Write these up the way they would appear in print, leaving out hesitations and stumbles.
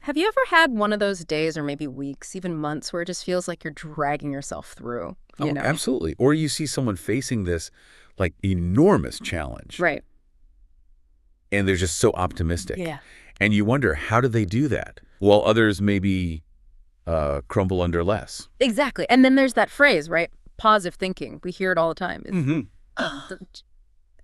Have you ever had one of those days or maybe weeks, even months, where it just feels like you're dragging yourself through, you Oh, know? absolutely. Or you see someone facing this like enormous challenge Right. and they're just so optimistic. Yeah. And you wonder, how do they do that? While others maybe crumble under less. Exactly. And then there's that phrase, right? Positive thinking. We hear it all the time.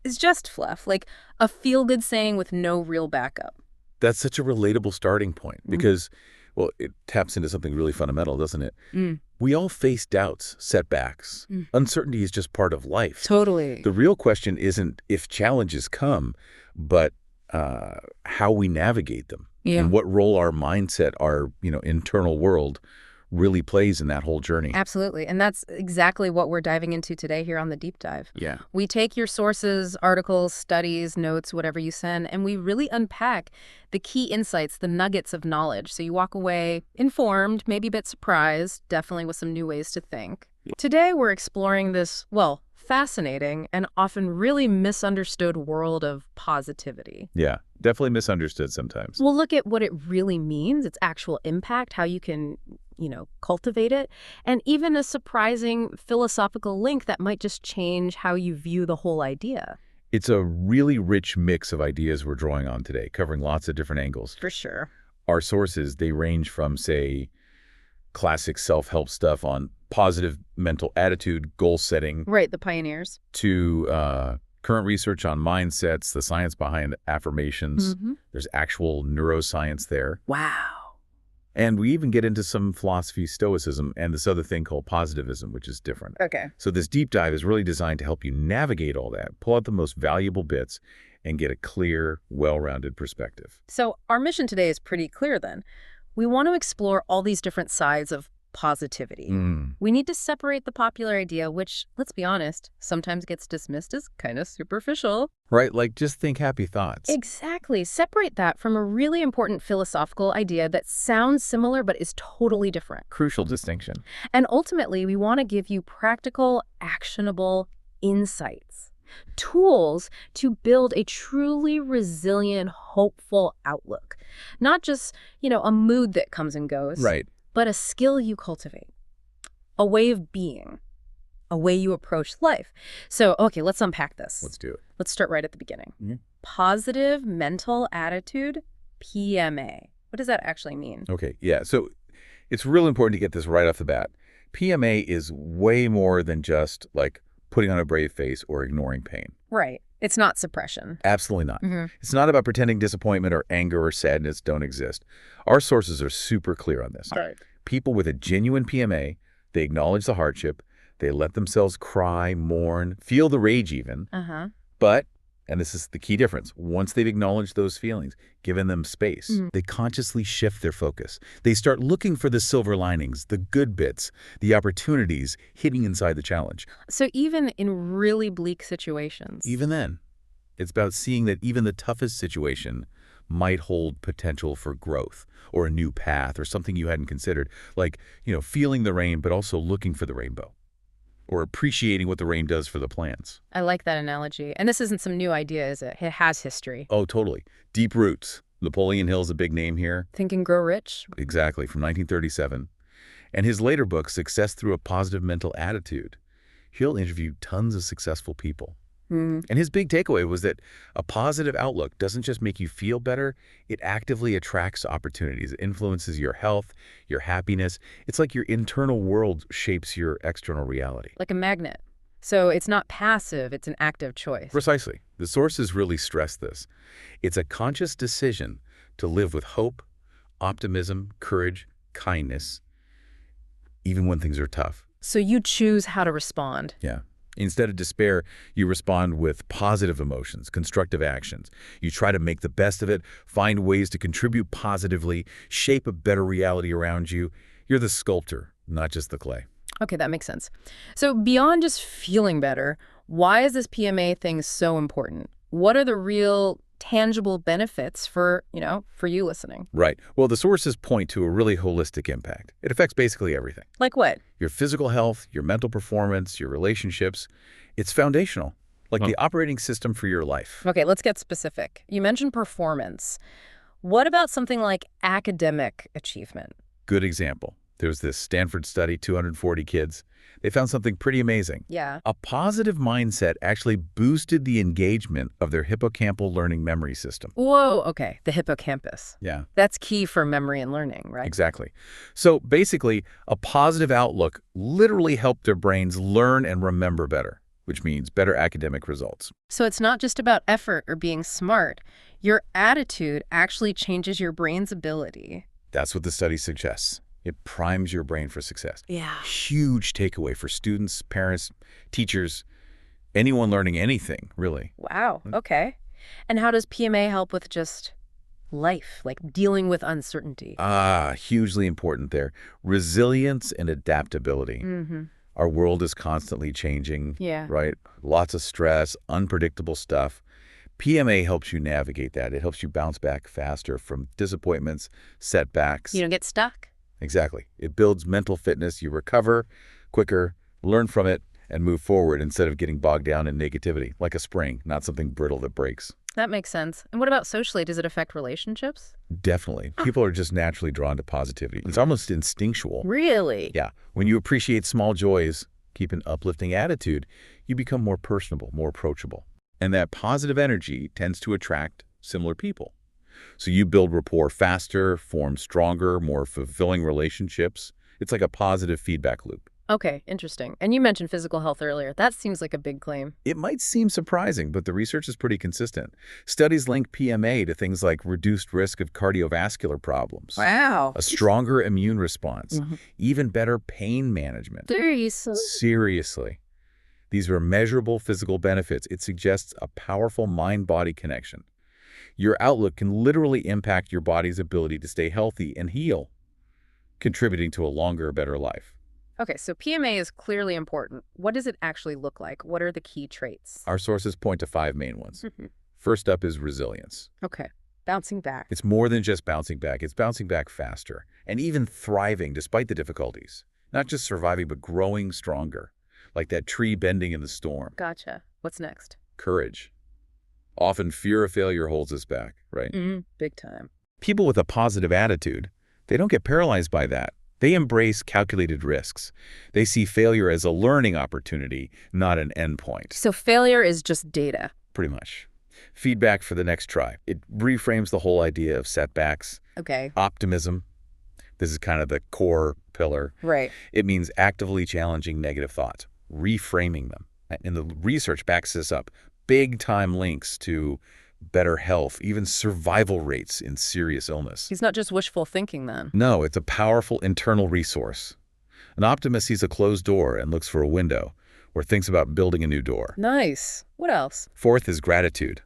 It's just fluff, like a feel-good saying with no real backup. That's such a relatable starting point because, well, it taps into something really fundamental, doesn't it? Mm. We all face doubts, setbacks. Uncertainty is just part of life. Totally. The real question isn't if challenges come, but how we navigate them Yeah. and what role our mindset, our internal world really plays in that whole journey. Absolutely. And that's exactly what we're diving into today here on the Deep Dive. Yeah. We take your sources, articles, studies, notes, whatever you send, and we really unpack the key insights, the nuggets of knowledge. So you walk away informed, maybe a bit surprised, definitely with some new ways to think. Today, we're exploring this, well, fascinating and often really misunderstood world of positivity. Yeah, definitely misunderstood sometimes. We'll look at what it really means, its actual impact, how you can cultivate it, and even a surprising philosophical link that might just change how you view the whole idea. It's a really rich mix of ideas we're drawing on today, covering lots of different angles. For sure. Our sources, they range from, say, classic self-help stuff on positive mental attitude, goal setting, Right, the pioneers. to current research on mindsets, the science behind affirmations. There's actual neuroscience there. Wow. And we even get into some philosophy, Stoicism, and this other thing called Positivism, which is different. Okay. So this deep dive is really designed to help you navigate all that, pull out the most valuable bits, and get a clear, well-rounded perspective. So our mission today is pretty clear then. We want to explore all these different sides of positivity. We need to separate the popular idea, which, let's be honest, sometimes gets dismissed as kind of superficial. Right, like just think happy thoughts. Exactly. Separate that from a really important philosophical idea that sounds similar but is totally different. Crucial distinction. And ultimately, we want to give you practical, actionable insights, tools to build a truly resilient, hopeful outlook. Not just, a mood that comes and goes. Right. But a skill you cultivate, a way of being, a way you approach life. So, okay, let's unpack this. Let's do it. Let's start right at the beginning. Positive mental attitude, PMA. What does that actually mean? Okay, yeah. So it's real important to get this right off the bat. PMA is way more than just like putting on a brave face or ignoring pain. Right. It's not suppression. Absolutely not. It's not about pretending disappointment or anger or sadness don't exist. Our sources are super clear on this. Right. People with a genuine PMA, they acknowledge the hardship, they let themselves cry, mourn, feel the rage even. But, and this is the key difference, once they've acknowledged those feelings, given them space, they consciously shift their focus. They start looking for the silver linings, the good bits, the opportunities hidden inside the challenge. So even in really bleak situations. Even then, it's about seeing that even the toughest situation might hold potential for growth or a new path or something you hadn't considered. Like, feeling the rain, but also looking for the rainbow or appreciating what the rain does for the plants. I like that analogy. And this isn't some new idea, is it? It has history. Oh, totally. Deep roots. Napoleon Hill's a big name here. Think and Grow Rich? Exactly, from 1937. And his later book, Success Through a Positive Mental Attitude, Hill interviewed tons of successful people. And his big takeaway was that a positive outlook doesn't just make you feel better, it actively attracts opportunities. It influences your health, your happiness. It's like your internal world shapes your external reality. Like a magnet. So it's not passive, it's an active choice. Precisely. The sources really stress this. It's a conscious decision to live with hope, optimism, courage, kindness, even when things are tough. So you choose how to respond. Yeah. Instead of despair, you respond with positive emotions, constructive actions. You try to make the best of it, find ways to contribute positively, shape a better reality around you. You're the sculptor, not just the clay. Okay, that makes sense. So beyond just feeling better, why is this PMA thing so important? What are the real tangible benefits for you listening? Right. Well, the sources point to a really holistic impact. It affects basically everything. Like what? Your physical health, your mental performance, your relationships. It's foundational, like the operating system for your life. Okay, let's get specific. You mentioned performance. What about something like academic achievement? Good example. There was this Stanford study, 240 kids. They found something pretty amazing. Yeah. A positive mindset actually boosted the engagement of their hippocampal learning memory system. Whoa, okay, the hippocampus. Yeah, That's key for memory and learning, right? exactly. So basically, a positive outlook literally helped their brains learn and remember better, which means better academic results. So it's not just about effort or being smart. Your attitude actually changes your brain's ability. That's what the study suggests. It primes your brain for success. Yeah. Huge takeaway for students, parents, teachers, anyone learning anything, really. Wow, okay. And how does PMA help with just life, like dealing with uncertainty? Hugely important there. Resilience and adaptability. Mm-hmm. Our world is constantly changing, Yeah. right? Lots of stress, unpredictable stuff. PMA helps you navigate that. It helps you bounce back faster from disappointments, setbacks. You don't get stuck? Exactly. It builds mental fitness. You recover quicker, learn from it, and move forward instead of getting bogged down in negativity, like a spring, not something brittle that breaks. That makes sense. And what about socially? Does it affect relationships? Definitely. People are just naturally drawn to positivity. It's almost instinctual. Really? Yeah. When you appreciate small joys, keep an uplifting attitude, you become more personable, more approachable. And that positive energy tends to attract similar people. So you build rapport faster, form stronger, more fulfilling relationships. It's like a positive feedback loop. Okay, interesting. And you mentioned physical health earlier. That seems like a big claim. It might seem surprising, but the research is pretty consistent. Studies link PMA to things like reduced risk of cardiovascular problems, Wow. a stronger immune response, even better pain management. Seriously. These are measurable physical benefits. It suggests a powerful mind-body connection. Your outlook can literally impact your body's ability to stay healthy and heal, contributing to a longer, better life. Okay, so PMA is clearly important. What does it actually look like? What are the key traits? Our sources point to 5 main ones. First up is resilience. Okay, bouncing back. It's more than just bouncing back. It's bouncing back faster and even thriving despite the difficulties. Not just surviving, but growing stronger, like that tree bending in the storm. Gotcha. What's next? Courage. Often fear of failure holds us back, right? Big time. People with a positive attitude, they don't get paralyzed by that. They embrace calculated risks. They see failure as a learning opportunity, not an endpoint. So failure is just data. Pretty much. Feedback for the next try. It reframes the whole idea of setbacks. Okay. Optimism. This is kind of the core pillar. Right. It means actively challenging negative thoughts, reframing them. And the research backs this up. Big-time links to better health, even survival rates in serious illness. He's not just wishful thinking then. No, it's a powerful internal resource. An optimist sees a closed door and looks for a window, or thinks about building a new door. Nice. What else? Fourth is gratitude.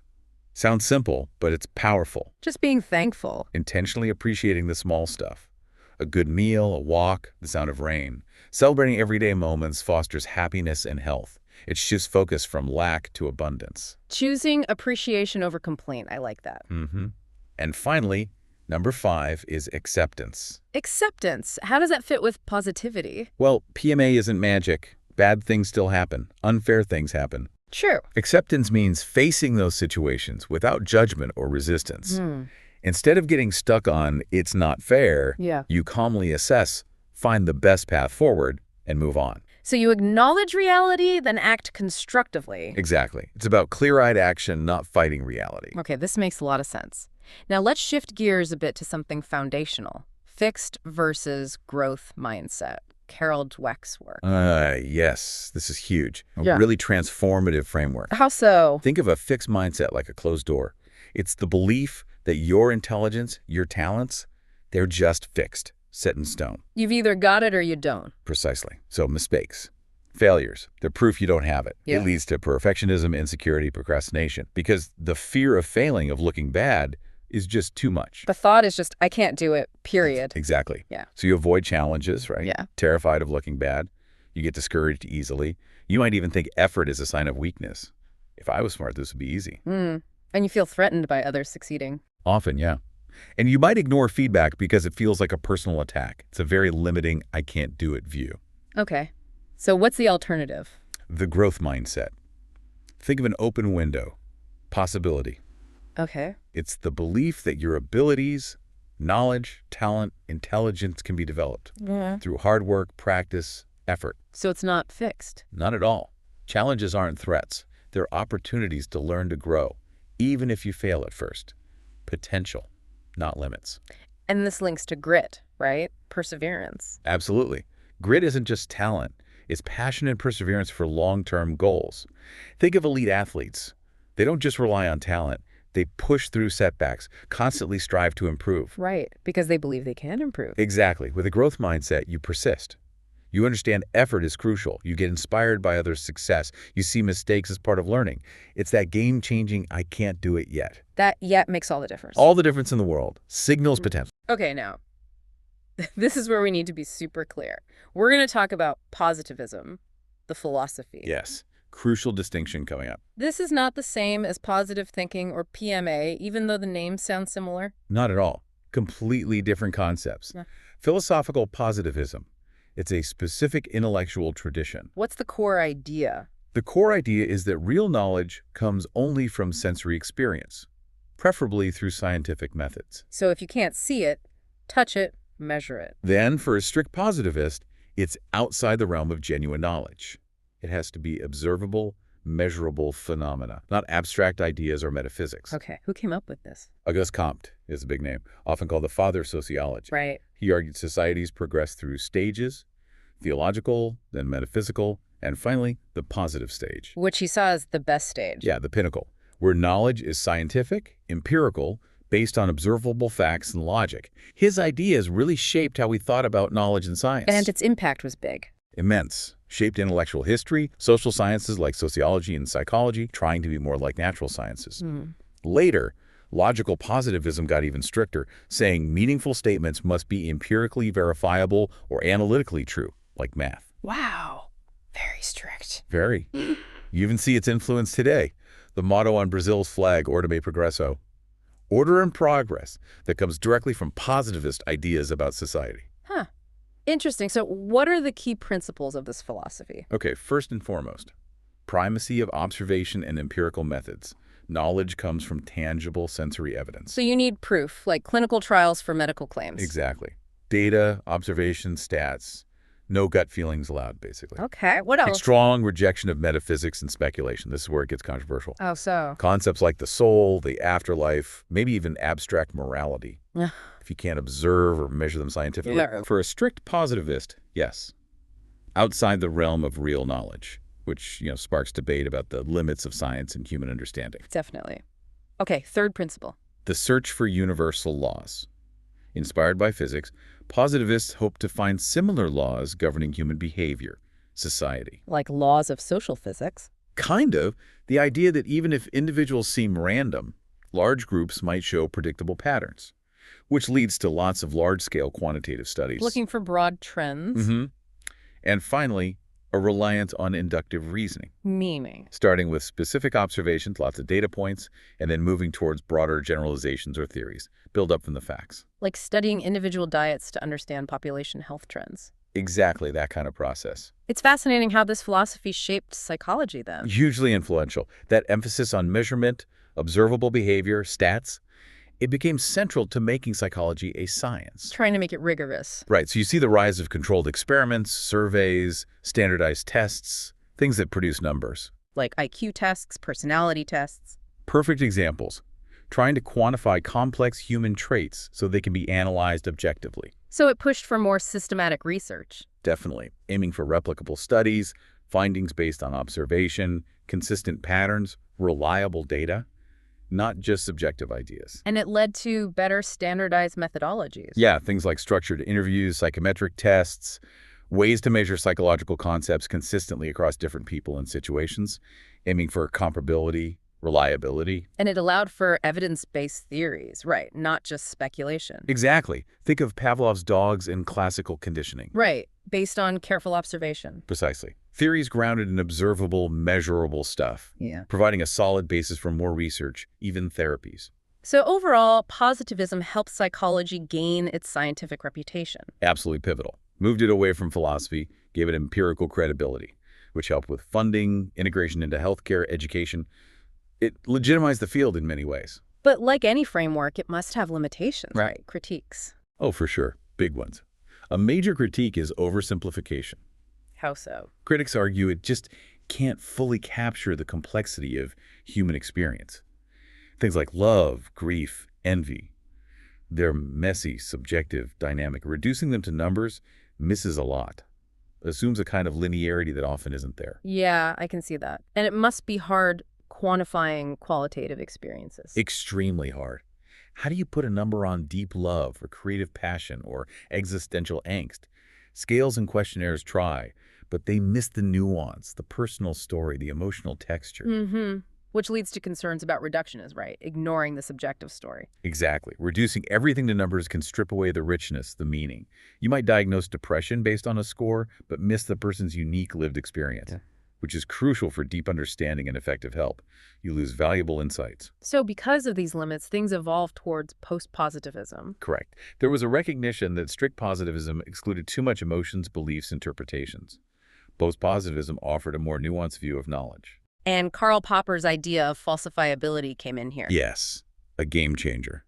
Sounds simple, but it's powerful. Just being thankful. Intentionally appreciating the small stuff. A good meal, a walk, the sound of rain. Celebrating everyday moments fosters happiness and health. It shifts focus from lack to abundance. Choosing appreciation over complaint. I like that. And finally, number 5 is acceptance. Acceptance. How does that fit with positivity? Well, PMA isn't magic. Bad things still happen. Unfair things happen. True. Acceptance means facing those situations without judgment or resistance. Instead of getting stuck on, it's not fair, you calmly assess, find the best path forward, and move on. So you acknowledge reality, then act constructively. Exactly. It's about clear-eyed action, not fighting reality. Okay, this makes a lot of sense. Now let's shift gears a bit to something foundational. Fixed versus growth mindset. Carol Dweck's work. Yes, this is huge. A really transformative framework. How so? Think of a fixed mindset like a closed door. It's the belief that your intelligence, your talents, they're just fixed, set in stone. You've either got it or you don't. Precisely. So mistakes, failures, they're proof you don't have it. It leads to perfectionism, insecurity, procrastination, because the fear of failing, of looking bad, is just too much. The thought is just, I can't do it, period. Exactly. Yeah. So you avoid challenges, right? Yeah. Terrified of looking bad. You get discouraged easily. You might even think effort is a sign of weakness. If I was smart, this would be easy. And you feel threatened by others succeeding. Often, yeah. And you might ignore feedback because it feels like a personal attack. It's a very limiting, I can't do it view. Okay. So what's the alternative? The growth mindset. Think of an open window. Possibility. Okay. It's the belief that your abilities, knowledge, talent, intelligence can be developed Yeah. through hard work, practice, effort. So it's not fixed. Not at all. Challenges aren't threats. They're opportunities to learn to grow, even if you fail at first. Potential, not limits. And this links to grit, right? Perseverance. Absolutely. Grit isn't just talent. It's passion and perseverance for long-term goals. Think of elite athletes. They don't just rely on talent. They push through setbacks, constantly strive to improve. Right, because they believe they can improve. Exactly. With a growth mindset, you persist. You understand effort is crucial. You get inspired by others' success. You see mistakes as part of learning. It's that game-changing, I can't do it yet. That yet makes all the difference. All the difference in the world. Signals potential. Okay, now, this is where we need to be super clear. We're going to talk about positivism, the philosophy. Yes. Crucial distinction coming up. This is not the same as positive thinking or PMA, even though the names sound similar. Not at all. Completely different concepts. Yeah. Philosophical positivism. It's a specific intellectual tradition. What's the core idea? The core idea is that real knowledge comes only from sensory experience, preferably through scientific methods. So if you can't see it, touch it, measure it. Then, for a strict positivist, it's outside the realm of genuine knowledge. It has to be observable, measurable phenomena, not abstract ideas or metaphysics. Okay, who came up with this? Auguste Comte is a big name, often called the father of sociology. Right. He argued societies progress through stages, theological, then metaphysical, and finally, the positive stage. Which he saw as the best stage. Yeah, the pinnacle, where knowledge is scientific, empirical, based on observable facts and logic. His ideas really shaped how we thought about knowledge and science. And its impact was big. Immense. Shaped intellectual history, social sciences like sociology and psychology, trying to be more like natural sciences. Later, logical positivism got even stricter, saying meaningful statements must be empirically verifiable or analytically true, like math. Wow. Very strict. Very. You even see its influence today. The motto on Brazil's flag, Ordem e Progresso. Order and progress that comes directly from positivist ideas about society. Huh. Interesting. So what are the key principles of this philosophy? Okay, first and foremost, primacy of observation and empirical methods. Knowledge comes from tangible sensory evidence. So you need proof, like clinical trials for medical claims. Exactly. Data, observation, stats. No gut feelings allowed, basically. Okay, what A else? strong rejection of metaphysics and speculation. This is where it gets controversial. Oh, so. Concepts like the soul, the afterlife, maybe even abstract morality. Yeah. If you can't observe or measure them scientifically. Yeah. For a strict positivist, yes. Outside the realm of real knowledge, which, sparks debate about the limits of science and human understanding. Definitely. Okay, third principle. The search for universal laws. Inspired by physics, positivists hope to find similar laws governing human behavior, society. Like laws of social physics. Kind of. The idea that even if individuals seem random, large groups might show predictable patterns, which leads to lots of large-scale quantitative studies. Looking for broad trends. And finally, a reliance on inductive reasoning. Meaning. Starting with specific observations, lots of data points, and then moving towards broader generalizations or theories, build up from the facts. Like studying individual diets to understand population health trends. Exactly that kind of process. It's fascinating how this philosophy shaped psychology then. Hugely influential. That emphasis on measurement, observable behavior, stats, it became central to making psychology a science. Trying to make it rigorous. Right, so you see the rise of controlled experiments, surveys, standardized tests, things that produce numbers. Like IQ tests, personality tests. Perfect examples. Trying to quantify complex human traits so they can be analyzed objectively. So it pushed for more systematic research. Definitely. Aiming for replicable studies, findings based on observation, consistent patterns, reliable data, not just subjective ideas. And it led to better standardized methodologies. Yeah, things like structured interviews, psychometric tests, ways to measure psychological concepts consistently across different people and situations, aiming for comparability, reliability. And it allowed for evidence-based theories, right, not just speculation. Exactly. Think of Pavlov's dogs in classical conditioning. Right, based on careful observation. Precisely. Theories grounded in observable, measurable stuff, providing a solid basis for more research, even therapies. So overall, positivism helped psychology gain its scientific reputation. Absolutely pivotal. Moved it away from philosophy, gave it empirical credibility, which helped with funding, integration into healthcare, education. It legitimized the field in many ways. But like any framework, it must have limitations, Right. right? Critiques. Oh, for sure. Big ones. A major critique is oversimplification. How so? Critics argue it just can't fully capture the complexity of human experience. Things like love, grief, envy, they're messy, subjective, dynamic. Reducing them to numbers misses a lot. Assumes a kind of linearity that often isn't there. Yeah, I can see that. And it must be hard quantifying qualitative experiences. Extremely hard. How do you put a number on deep love or creative passion or existential angst? Scales and questionnaires try, but they miss the nuance, the personal story, the emotional texture. Mm-hmm. Which leads to concerns about reductionism, right? Ignoring the subjective story. Exactly. Reducing everything to numbers can strip away the richness, the meaning. You might diagnose depression based on a score, but miss the person's unique lived experience, which is crucial for deep understanding and effective help. You lose valuable insights. So because of these limits, things evolved towards post-positivism. Correct. There was a recognition that strict positivism excluded too much emotions, beliefs, interpretations. Post-positivism offered a more nuanced view of knowledge. And Karl Popper's idea of falsifiability came in here. Yes, a game changer.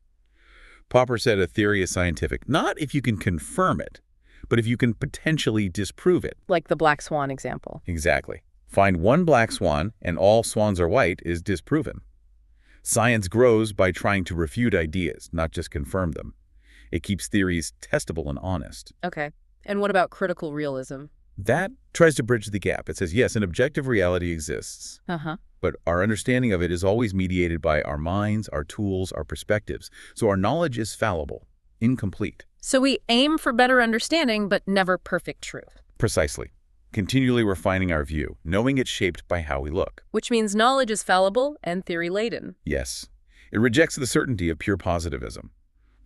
Popper said a theory is scientific, not if you can confirm it, but if you can potentially disprove it. Like the black swan example. Exactly. Find one black swan and all swans are white is disproven. Science grows by trying to refute ideas, not just confirm them. It keeps theories testable and honest. Okay. And what about critical realism? That tries to bridge the gap. It says, yes, an objective reality exists, Uh-huh. but our understanding of it is always mediated by our minds, our tools, our perspectives. So our knowledge is fallible, incomplete. So we aim for better understanding, but never perfect truth. Precisely. Continually refining our view, knowing it's shaped by how we look. Which means knowledge is fallible and theory-laden. Yes. It rejects the certainty of pure positivism.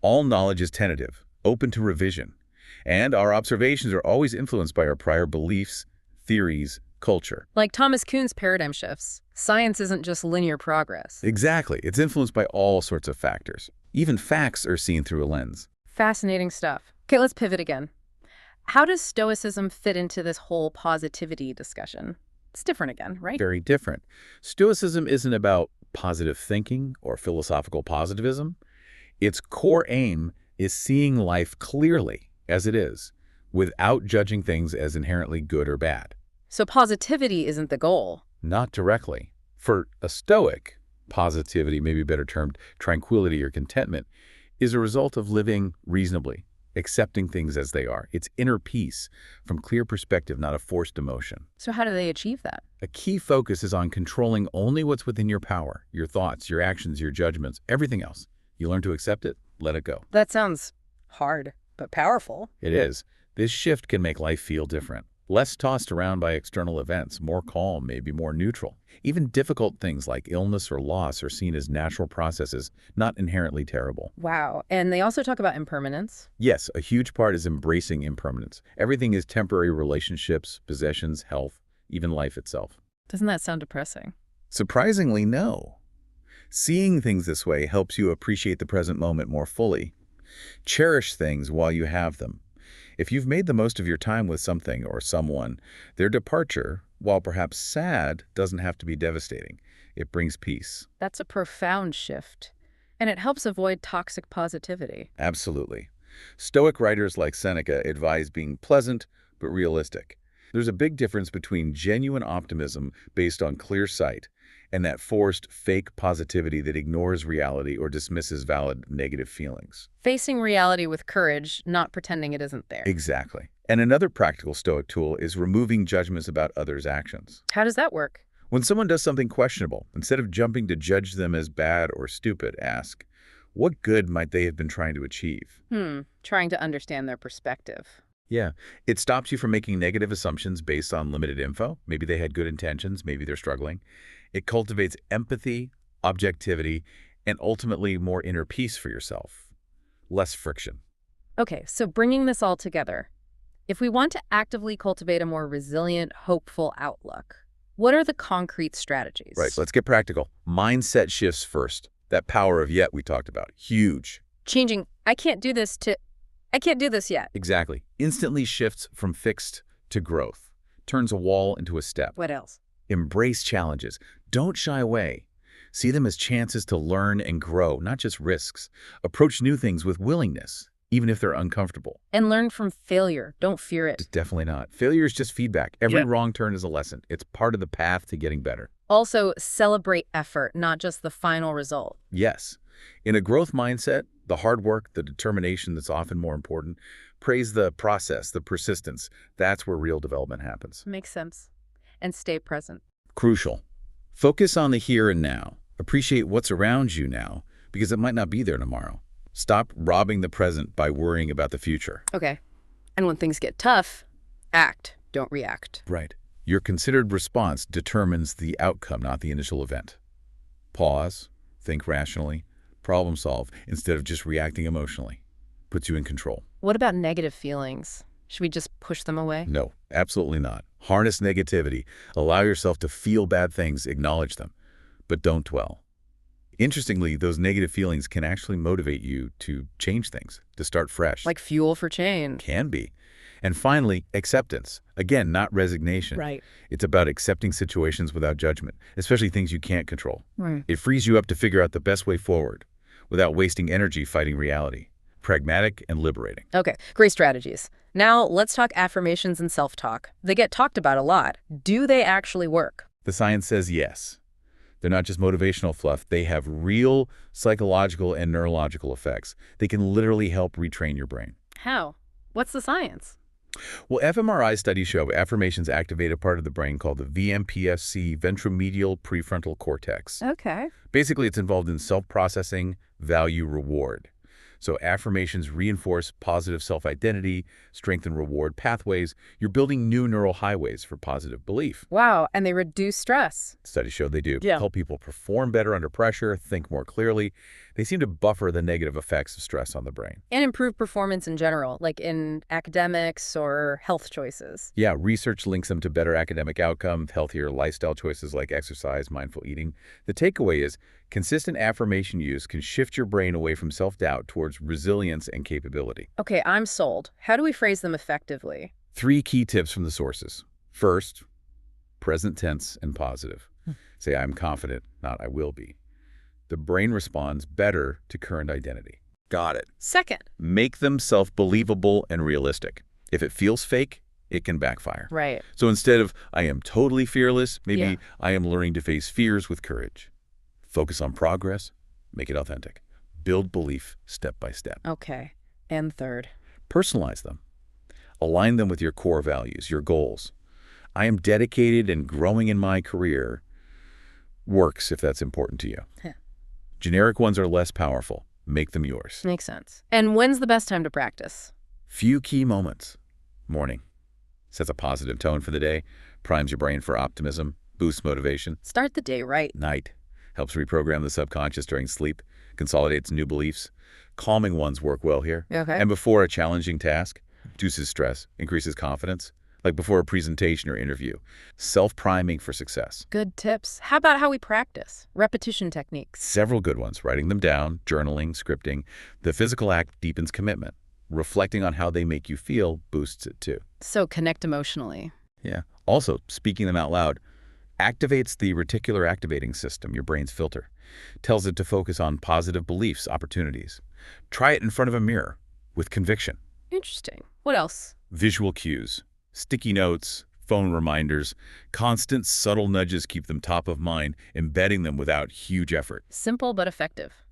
All knowledge is tentative, open to revision. And our observations are always influenced by our prior beliefs, theories, culture. Like Thomas Kuhn's paradigm shifts, science isn't just linear progress. Exactly. It's influenced by all sorts of factors. Even facts are seen through a lens. Fascinating stuff. Okay, let's pivot again. How does Stoicism fit into this whole positivity discussion? It's different again, right? Very different. Stoicism isn't about positive thinking or philosophical positivism. Its core aim is seeing life clearly as it is, without judging things as inherently good or bad. So positivity isn't the goal. Not directly. For a Stoic, positivity, maybe better termed tranquility or contentment, is a result of living reasonably, accepting things as they are. It's inner peace from clear perspective, not a forced emotion. So how do they achieve that? A key focus is on controlling only what's within your power, your thoughts, your actions, your judgments, everything else. You learn to accept it, let it go. That sounds hard, but powerful. It is. This shift can make life feel different. Less tossed around by external events, more calm, maybe more neutral. Even difficult things like illness or loss are seen as natural processes, not inherently terrible. Wow. And they also talk about impermanence. Yes, a huge part is embracing impermanence. Everything is temporary: relationships, possessions, health, even life itself. Doesn't that sound depressing? Surprisingly, no. Seeing things this way helps you appreciate the present moment more fully. Cherish things while you have them. If you've made the most of your time with something or someone, their departure, while perhaps sad, doesn't have to be devastating. It brings peace. That's a profound shift. And it helps avoid toxic positivity. Absolutely. Stoic writers like Seneca advise being pleasant but realistic. There's a big difference between genuine optimism based on clear sight and that forced, fake positivity that ignores reality or dismisses valid negative feelings. Facing reality with courage, not pretending it isn't there. Exactly. And another practical Stoic tool is removing judgments about others' actions. How does that work? When someone does something questionable, instead of jumping to judge them as bad or stupid, ask, what good might they have been trying to achieve? Trying to understand their perspective. Yeah, it stops you from making negative assumptions based on limited info. Maybe they had good intentions, maybe they're struggling. It cultivates empathy, objectivity, and ultimately more inner peace for yourself. Less friction. Okay, so bringing this all together, if we want to actively cultivate a more resilient, hopeful outlook, what are the concrete strategies? Right, let's get practical. Mindset shifts first. That power of yet we talked about. Huge. Changing, I can't do this to, I can't do this yet. Exactly. Instantly shifts from fixed to growth. Turns a wall into a step. What else? Embrace challenges. Don't shy away. See them as chances to learn and grow, not just risks. Approach new things with willingness, even if they're uncomfortable. And learn from failure. Don't fear it. Definitely not. Failure is just feedback. Every Yeah. wrong turn is a lesson. It's part of the path to getting better. Also, celebrate effort, not just the final result. Yes. In a growth mindset, the hard work, the determination that's often more important, praise the process, the persistence. That's where real development happens. Makes sense. And stay present. Crucial. Focus on the here and now. Appreciate what's around you now, because it might not be there tomorrow. Stop robbing the present by worrying about the future. Okay. And when things get tough, act, don't react. Right. Your considered response determines the outcome, not the initial event. Pause, think rationally, problem solve, instead of just reacting emotionally. Puts you in control. What about negative feelings? Should we just push them away? No, absolutely not. Harness negativity. Allow yourself to feel bad things, acknowledge them, but don't dwell. Interestingly, those negative feelings can actually motivate you to change things, to start fresh. Like fuel for change. Can be. And finally, acceptance. Again, not resignation. Right. It's about accepting situations without judgment, especially things you can't control. Right. It frees you up to figure out the best way forward without wasting energy fighting reality. Pragmatic and liberating. Okay, great strategies. Now let's talk affirmations and self-talk. They get talked about a lot. Do they actually work? The science says yes. They're not just motivational fluff. They have real psychological and neurological effects. They can literally help retrain your brain. How? What's the science? Well, fMRI studies show affirmations activate a part of the brain called the VMPSC, ventromedial prefrontal cortex. Okay. Basically, it's involved in self-processing, value, reward. So affirmations reinforce positive self-identity, strengthen reward pathways. You're building new neural highways for positive belief. Wow, and they reduce stress. Studies show they do. Yeah. Help people perform better under pressure, think more clearly. They seem to buffer the negative effects of stress on the brain. And improve performance in general, like in academics or health choices. Yeah, research links them to better academic outcomes, healthier lifestyle choices like exercise, mindful eating. The takeaway is consistent affirmation use can shift your brain away from self-doubt towards resilience and capability. Okay, I'm sold. How do we phrase them effectively? 3 key tips from the sources. First, present tense and positive. Say, I'm confident, not I will be. The brain responds better to current identity. Got it. Second. Make them self-believable and realistic. If it feels fake, it can backfire. Right. So instead of, I am totally fearless, maybe Yeah. I am learning to face fears with courage. Focus on progress, make it authentic. Build belief step by step. Okay. And third. Personalize them. Align them with your core values, your goals. I am dedicated and growing in my career. Works if that's important to you. Huh. Generic ones are less powerful. Make them yours. Makes sense. And when's the best time to practice? Few key moments. Morning. Sets a positive tone for the day. Primes your brain for optimism. Boosts motivation. Start the day right. Night. Helps reprogram the subconscious during sleep. Consolidates new beliefs. Calming ones work well here. Okay. And before a challenging task. Reduces stress. Increases confidence. Like before a presentation or interview. Self-priming for success. Good tips. How about how we practice? Repetition techniques. Several good ones. Writing them down, journaling, scripting. The physical act deepens commitment. Reflecting on how they make you feel boosts it too. So connect emotionally. Yeah. Also, speaking them out loud activates the reticular activating system, your brain's filter. Tells it to focus on positive beliefs, opportunities. Try it in front of a mirror with conviction. Interesting. What else? Visual cues, sticky notes, phone reminders, constant subtle nudges keep them top of mind, embedding them without huge effort. Simple but effective.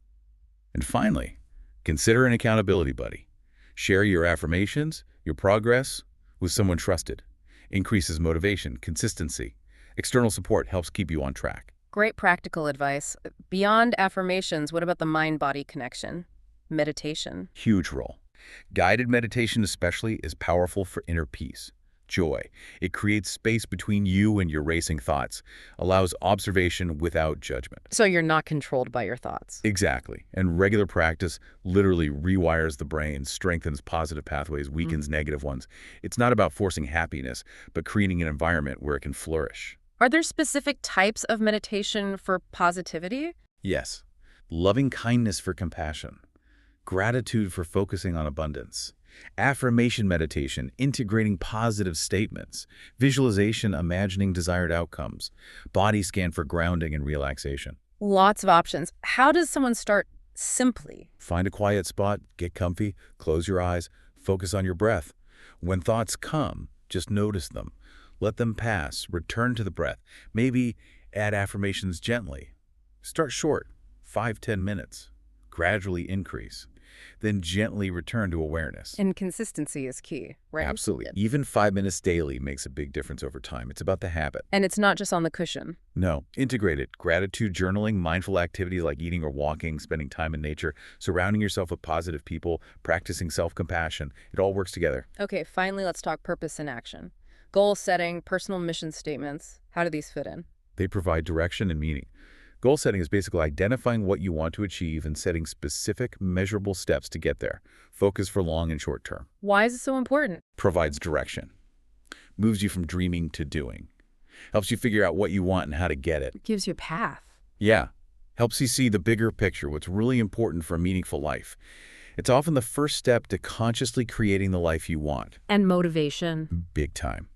And finally, consider an accountability buddy. Share your affirmations, your progress with someone trusted. Increases motivation, consistency. External support helps keep you on track. Great practical advice. Beyond affirmations, what about the mind-body connection? Meditation. Huge role. Guided meditation especially is powerful for inner peace, joy. It creates space between you and your racing thoughts, allows observation without judgment. So you're not controlled by your thoughts. Exactly. And regular practice literally rewires the brain, strengthens positive pathways, weakens negative ones. It's not about forcing happiness, but creating an environment where it can flourish. Are there specific types of meditation for positivity? Yes. Loving kindness for compassion. Gratitude for focusing on abundance. Affirmation meditation, integrating positive statements. Visualization, imagining desired outcomes. Body scan for grounding and relaxation. Lots of options. How does someone start simply? Find a quiet spot, get comfy, close your eyes, focus on your breath. When thoughts come, just notice them. Let them pass, return to the breath. Maybe add affirmations gently. Start short, 5–10 minutes. Gradually increase. Then gently return to awareness. And consistency is key, right? Absolutely. Yep. Even 5 minutes daily makes a big difference over time. It's about the habit. And it's not just on the cushion. No, integrate it. Gratitude journaling, mindful activities like eating or walking, spending time in nature, surrounding yourself with positive people, practicing self-compassion. It all works together. Okay, finally, let's talk purpose in action. Goal setting, personal mission statements. How do these fit in? They provide direction and meaning. Goal setting is basically identifying what you want to achieve and setting specific, measurable steps to get there. Focus for long and short term. Why is it so important? Provides direction. Moves you from dreaming to doing. Helps you figure out what you want and how to get it. It gives you a path. Yeah. Helps you see the bigger picture, what's really important for a meaningful life. It's often the first step to consciously creating the life you want. And motivation. Big time.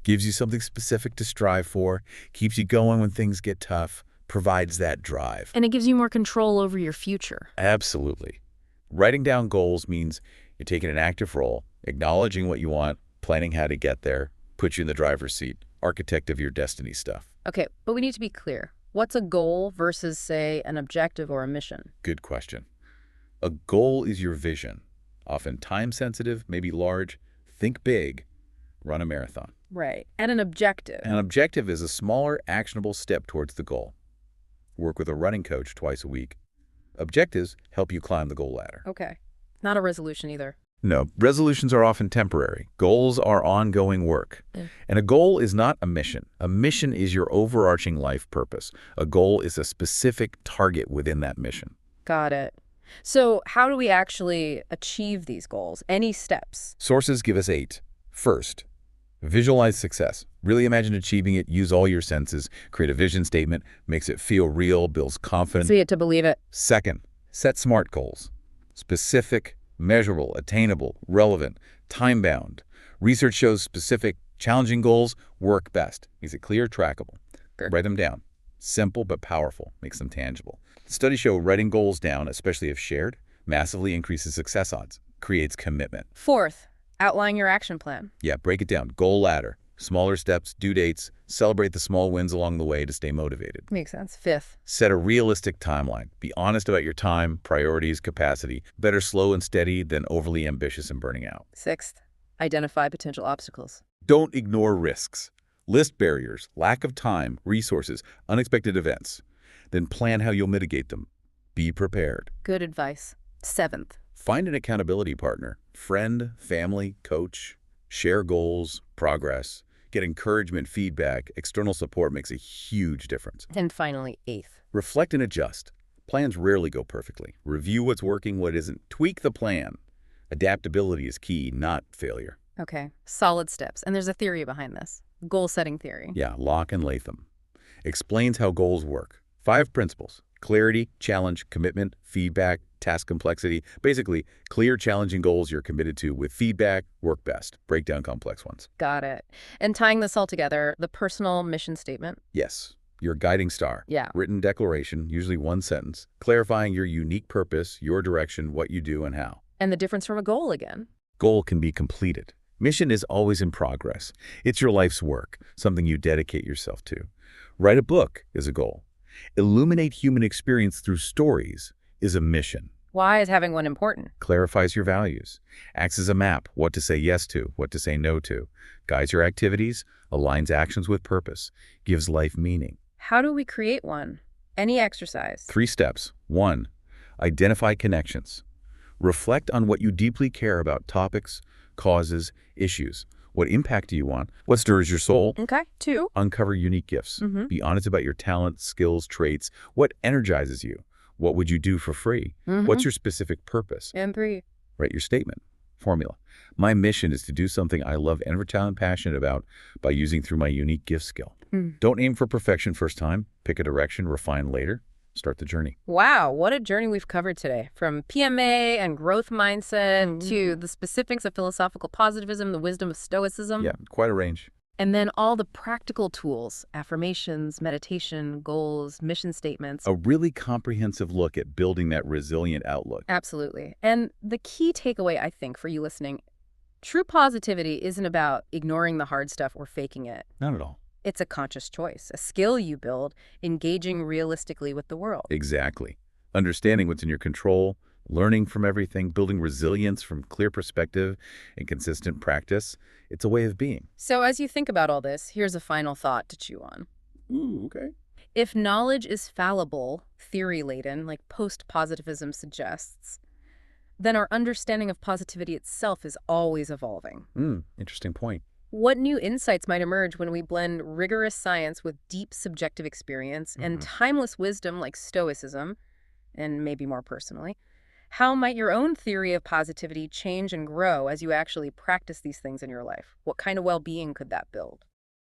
Gives you something specific to strive for, keeps you going when things get tough, provides that drive. And it gives you more control over your future. Absolutely. Writing down goals means you're taking an active role, acknowledging what you want, planning how to get there, put you in the driver's seat, architect of your destiny stuff. Okay, but we need to be clear. What's a goal versus, say, an objective or a mission? Good question. A goal is your vision, often time-sensitive, maybe large. Think big, run a marathon. Right. And an objective. An objective is a smaller, actionable step towards the goal. Work with a running coach twice a week. Objectives help you climb the goal ladder. Okay. Not a resolution either. No, resolutions are often temporary. Goals are ongoing work. And a goal is not a mission. A mission is your overarching life purpose. A goal is a specific target within that mission. Got it. So how do we actually achieve these goals? Any steps? Sources give us 8. First, visualize success. Really imagine achieving it. Use all your senses. Create a vision statement. Makes it feel real. Builds confidence. See it to believe it. Second, set SMART goals. Specific, measurable, attainable, relevant, time-bound. Research shows specific, challenging goals work best. Makes it clear, trackable. Sure. Write them down. Simple but powerful. Makes them tangible. Studies show writing goals down, especially if shared, massively increases success odds. Creates commitment. Fourth, outline your action plan. Yeah, break it down. Goal ladder. Smaller steps, due dates. Celebrate the small wins along the way to stay motivated. Makes sense. Fifth. Set a realistic timeline. Be honest about your time, priorities, capacity. Better slow and steady than overly ambitious and burning out. Sixth, identify potential obstacles. Don't ignore risks. List barriers, lack of time, resources, unexpected events. Then plan how you'll mitigate them. Be prepared. Good advice. Seventh. Find an accountability partner, friend, family, coach. Share goals, progress. Get encouragement, feedback. External support makes a huge difference. And finally, eighth. Reflect and adjust. Plans rarely go perfectly. Review what's working, what isn't. Tweak the plan. Adaptability is key, not failure. Okay, solid steps. And there's a theory behind this. Goal-setting theory. Yeah, Locke and Latham. Explains how goals work. 5 principles. Clarity, challenge, commitment, feedback, task complexity. Basically, clear, challenging goals you're committed to with feedback work best. Break down complex ones. Got it. And tying this all together, the personal mission statement. Yes, your guiding star. Yeah. Written declaration, usually 1 sentence, clarifying your unique purpose, your direction, what you do, and how. And the difference from a goal again. Goal can be completed. Mission is always in progress. It's your life's work, something you dedicate yourself to. Write a book is a goal. Illuminate human experience through stories is a mission. Why is having one important? Clarifies your values. Acts as a map, what to say yes to, what to say no to. Guides your activities, aligns actions with purpose, gives life meaning. How do we create one? Any exercise? 3 steps. 1, identify connections. Reflect on what you deeply care about: topics, causes, issues. What impact do you want? What stirs your soul? Okay. 2. Uncover unique gifts. Be honest about your talents, skills, traits. What energizes you? What would you do for free? What's your specific purpose? And 3. Write your statement. Formula. My mission is to do something I love and am passionate about by using through my unique gift skill. Don't aim for perfection first time. Pick a direction, refine later. Start the journey. Wow, what a journey we've covered today. From PMA and growth mindset to the specifics of philosophical positivism, the wisdom of Stoicism. Yeah, quite a range. And then all the practical tools, affirmations, meditation, goals, mission statements. A really comprehensive look at building that resilient outlook. Absolutely. And the key takeaway, I think, for you listening, true positivity isn't about ignoring the hard stuff or faking it. Not at all. It's a conscious choice, a skill you build, engaging realistically with the world. Exactly. Understanding what's in your control, learning from everything, building resilience from clear perspective and consistent practice. It's a way of being. So as you think about all this, here's a final thought to chew on. Ooh, okay. If knowledge is fallible, theory-laden, like post-positivism suggests, then our understanding of positivity itself is always evolving. Interesting point. What new insights might emerge when we blend rigorous science with deep subjective experience and timeless wisdom like Stoicism, and maybe more personally? How might your own theory of positivity change and grow as you actually practice these things in your life? What kind of well-being could that build?